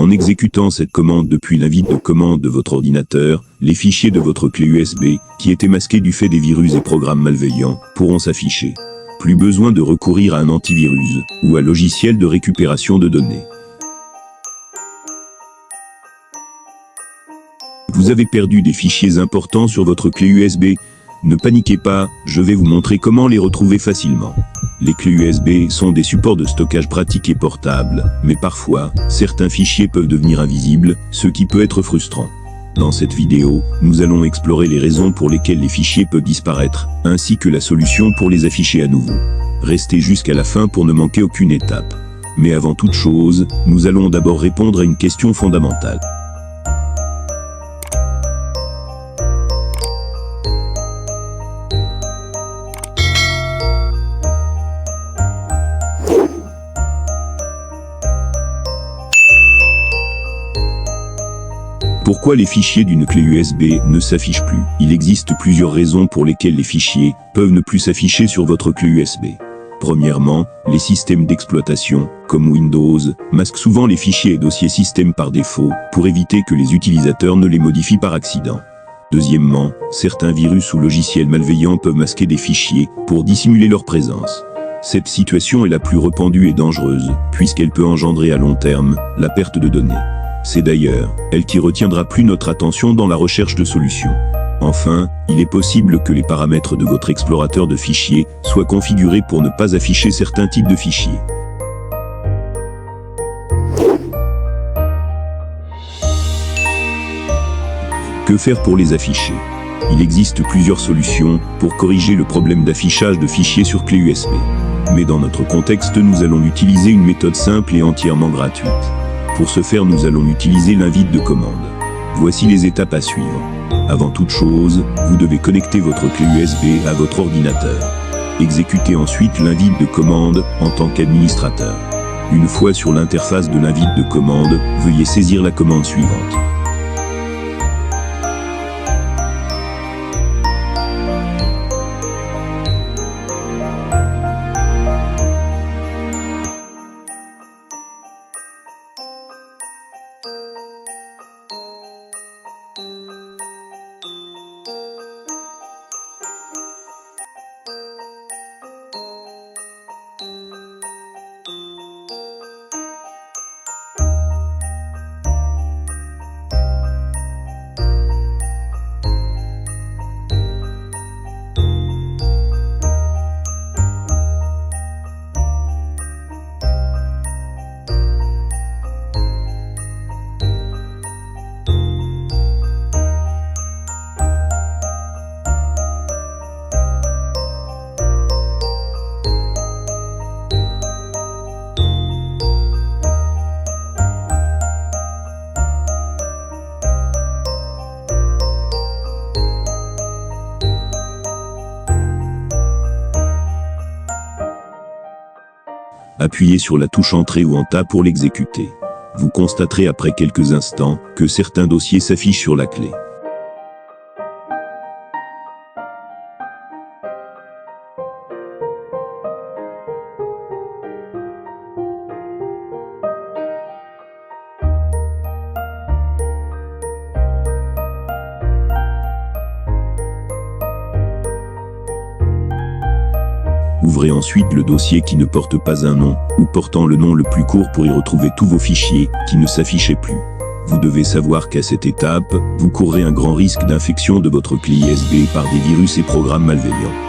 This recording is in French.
En exécutant cette commande depuis l'invite de commande de votre ordinateur, les fichiers de votre clé USB, qui étaient masqués du fait des virus et programmes malveillants, pourront s'afficher. Plus besoin de recourir à un antivirus ou à logiciel de récupération de données. Vous avez perdu des fichiers importants sur votre clé USB? Ne paniquez pas, je vais vous montrer comment les retrouver facilement. Les clés USB sont des supports de stockage pratiques et portables, mais parfois, certains fichiers peuvent devenir invisibles, ce qui peut être frustrant. Dans cette vidéo, nous allons explorer les raisons pour lesquelles les fichiers peuvent disparaître, ainsi que la solution pour les afficher à nouveau. Restez jusqu'à la fin pour ne manquer aucune étape. Mais avant toute chose, nous allons d'abord répondre à une question fondamentale. Pourquoi les fichiers d'une clé USB ne s'affichent plus? Il existe plusieurs raisons pour lesquelles les fichiers peuvent ne plus s'afficher sur votre clé USB. Premièrement, les systèmes d'exploitation, comme Windows, masquent souvent les fichiers et dossiers système par défaut, pour éviter que les utilisateurs ne les modifient par accident. Deuxièmement, certains virus ou logiciels malveillants peuvent masquer des fichiers, pour dissimuler leur présence. Cette situation est la plus répandue et dangereuse, puisqu'elle peut engendrer à long terme la perte de données. C'est d'ailleurs elle qui retiendra plus notre attention dans la recherche de solutions. Enfin, il est possible que les paramètres de votre explorateur de fichiers soient configurés pour ne pas afficher certains types de fichiers. Que faire pour les afficher? Il existe plusieurs solutions pour corriger le problème d'affichage de fichiers sur clé USB. Mais dans notre contexte, nous allons utiliser une méthode simple et entièrement gratuite. Pour ce faire, nous allons utiliser l'invite de commande. Voici les étapes à suivre. Avant toute chose, vous devez connecter votre clé USB à votre ordinateur. Exécutez ensuite l'invite de commande en tant qu'administrateur. Une fois sur l'interface de l'invite de commande, veuillez saisir la commande suivante. Appuyez sur la touche Entrée ou Enta pour l'exécuter. Vous constaterez après quelques instants que certains dossiers s'affichent sur la clé. Ouvrez ensuite le dossier qui ne porte pas un nom, ou portant le nom le plus court pour y retrouver tous vos fichiers qui ne s'affichaient plus. Vous devez savoir qu'à cette étape, vous courrez un grand risque d'infection de votre clé USB par des virus et programmes malveillants.